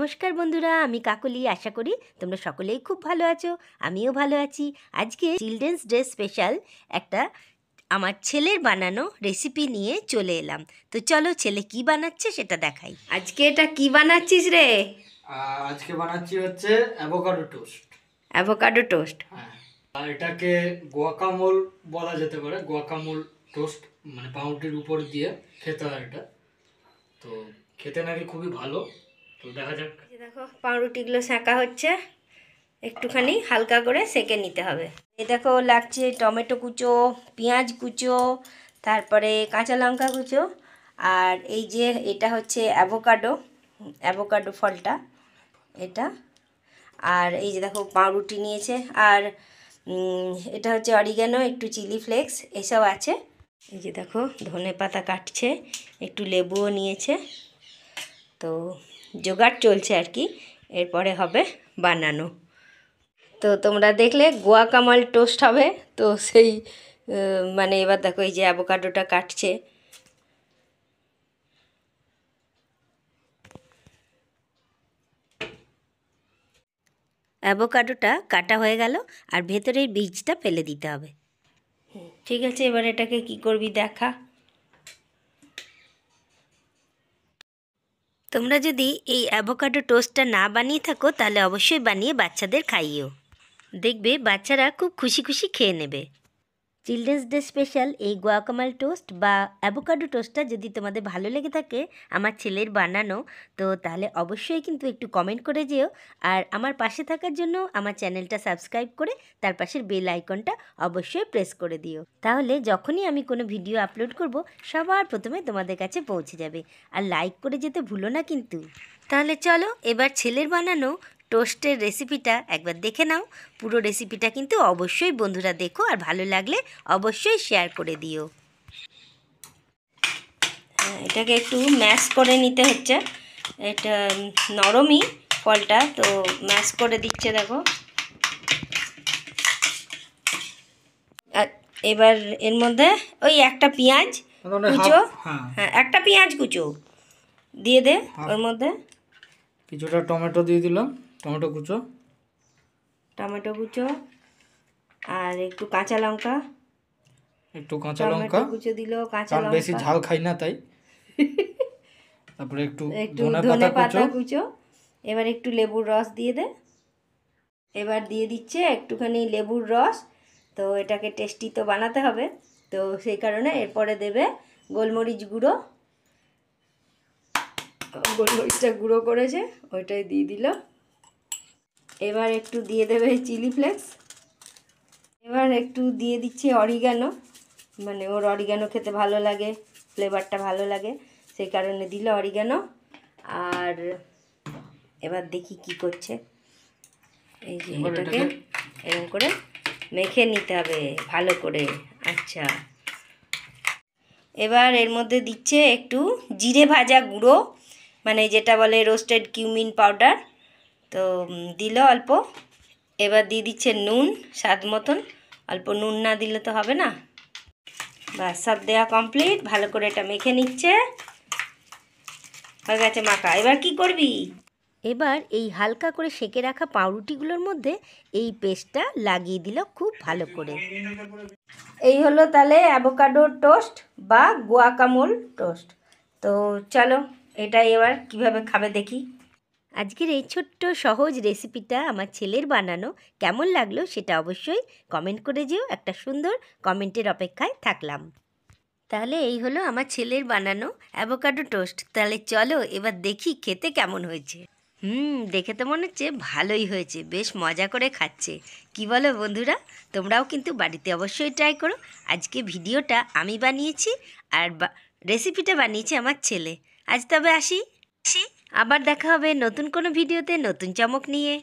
নমস্কার বন্ধুরা, আমি কাকলি। আশা করি তোমরা সকলেই খুব ভালো আছো, আমিও ভালো আছি। আজকে চিলড্রেন্স ডে স্পেশাল একটা আমার ছেলের বানানো রেসিপি নিয়ে চলে এলাম। তো চলো ছেলে কি বানাচ্ছে সেটা দেখাই। আজকে এটা কি বানাচ্ছিস রে? আজকে বানাচ্ছি হচ্ছে অ্যাভোকাডো টোস্ট। Avocado toast. হ্যাঁ, আর এটাকে গুয়াকামোল বলা যেতে পারে। গুয়াকামোল টোস্ট মানে পাউরুটির উপর দিয়ে খেতে হয় এটা। তো খেতে নাকি খুবই ভালো। তো দেখা যাক। দেখো পাউরুটিগুলো সেঁকা হচ্ছে, একটুখানি হালকা করে সেঁকে নিতে হবে। এই দেখো লাগছে টমেটো কুচো, পেঁয়াজ কুচো, তারপরে কাঁচা লঙ্কা কুচো, আর এই যে এটা হচ্ছে অ্যাভোকাডো, অ্যাভোকাডো ফলটা এটা। আর এই যে দেখো পাউরুটি নিয়েছে, আর এটা হচ্ছে অরিগ্যানো, একটু চিলি ফ্লেক্স এসব আছে। এই যে দেখো ধনে পাতা কাটছে, একটু লেবুও নিয়েছে। তো জোগাড় চলছে আর কি, এরপরে হবে বানানো। তো তোমরা দেখলে গুয়াকামাল টোস্ট হবে, তো সেই মানে এবার দেখো এই যে অ্যাভোকাডোটা কাটছে। অ্যাভোকাডোটা কাটা হয়ে গেল, আর ভেতরের বীজটা ফেলে দিতে হবে। ঠিক আছে, এবার এটাকে কি করবি দেখা। তোমরা যদি এই অ্যাভোকাডো টোস্টটা না বানিয়ে থাকো তাহলে অবশ্যই বানিয়ে বাচ্চাদের খাইও, দেখবে বাচ্চারা খুব খুশি খুশি খেয়ে নেবে। চিলড্রেন্স ডে স্পেশাল এই গুয়াকামাল টোস্ট বা অ্যাভোকাডো টোস্টটা যদি তোমাদের ভালো লেগে থাকে আমার ছেলের বানানো, তো তাহলে অবশ্যই কিন্তু একটু কমেন্ট করে যেও। আর আমার পাশে থাকার জন্য আমার চ্যানেলটা সাবস্ক্রাইব করে তার পাশের বেল আইকনটা অবশ্যই প্রেস করে দিও, তাহলে যখনই আমি কোনো ভিডিও আপলোড করব সবার প্রথমে তোমাদের কাছে পৌঁছে যাবে। আর লাইক করে যেতে ভুলো না কিন্তু। তাহলে চলো এবার ছেলের বানানো টোস্টের রেসিপিটা একবার দেখে নাও। পুরো রেসিপিটা কিন্তু অবশ্যই বন্ধুরা দেখো, আর ভালো লাগলে অবশ্যই শেয়ার করে দিও। এটাকে একটু ম্যাশ করে নিতে হচ্ছে, এটা নরমই ফলটা, তো ম্যাশ করে দিচ্ছে দেখো। আর এবার এর মধ্যে ওই একটা পেঁয়াজ কুচো, হ্যাঁ একটা পেঁয়াজ কুচো দিয়ে দে ওর মধ্যে। কিছুটা টমেটো দিয়ে দিলাম, টমেটো কুচো, টমেটো কুচো, আর একটু কাঁচা লঙ্কা, একটু কাঁচা লঙ্কা কুচো দিল, কাঁচা কারণ লঙ্কা, বেশি ঝাল খাই না তাই। তারপরে একটু ধনে পাতা কুচো। এবার একটু লেবুর রস দিয়ে দে। এবার দিয়ে দিচ্ছে একটুখানি লেবুর রস। তো এটাকে টেস্টি তো বানাতে হবে, তো সেই কারণে এরপরে দেবে গোলমরিচ গুঁড়ো। গোলমরিচটা গুঁড়ো করেছে ওইটাই দিয়ে দিল। এবার একটু দিয়ে দেবে চিলি ফ্লেক্স। এবার একটু দিয়ে দিচ্ছে অরিগ্যানো, মানে ওর অরিগ্যানো খেতে ভালো লাগে, ফ্লেভারটা ভালো লাগে, সেই কারণে দিল অরিগ্যানো। আর এবার দেখি কি করছে। এই যে এটাকে এরকম করে মেখে নিতে হবে ভালো করে। আচ্ছা, এবার এর মধ্যে দিচ্ছে একটু জিরে ভাজা গুঁড়ো, মানে যেটা বলে রোস্টেড কিউমিন পাউডার, তো দিল অল্প। এবার দিয়ে দিচ্ছে নুন স্বাদ মতন, অল্প নুন না দিলে তো হবে না। বাস, সব দেওয়া কমপ্লিট। ভালো করে এটা মেখে নিচ্ছে, হয়ে গেছে মাখা। এবার কি করবি? এবার এই হালকা করে সেঁকে রাখা পাউরুটিগুলোর মধ্যে এই পেস্টটা লাগিয়ে দিল খুব ভালো করে। এই হলো তাহলে অ্যাভোকাডো টোস্ট বা গুয়াকামোল টোস্ট। তো চলো এটা এবার কিভাবে খাবে দেখি। আজকের এই ছোট্ট সহজ রেসিপিটা আমার ছেলের বানানো কেমন লাগলো সেটা অবশ্যই কমেন্ট করে যেও। একটা সুন্দর কমেন্টের অপেক্ষায় থাকলাম। তাহলে এই হলো আমার ছেলের বানানো অ্যাভোকাডো টোস্ট। তাহলে চলো এবার দেখি খেতে কেমন হয়েছে। দেখে তো মনে হচ্ছে ভালোই হয়েছে, বেশ মজা করে খাচ্ছে। কি বলো বন্ধুরা, তোমরাও কিন্তু বাড়িতে অবশ্যই ট্রাই করো। আজকে ভিডিওটা আমি বানিয়েছি, আর রেসিপিটা বানিয়েছে আমার ছেলে। আজ তবে আসি, আবার দেখা হবে নতুন কোনো ভিডিওতে নতুন চমক নিয়ে।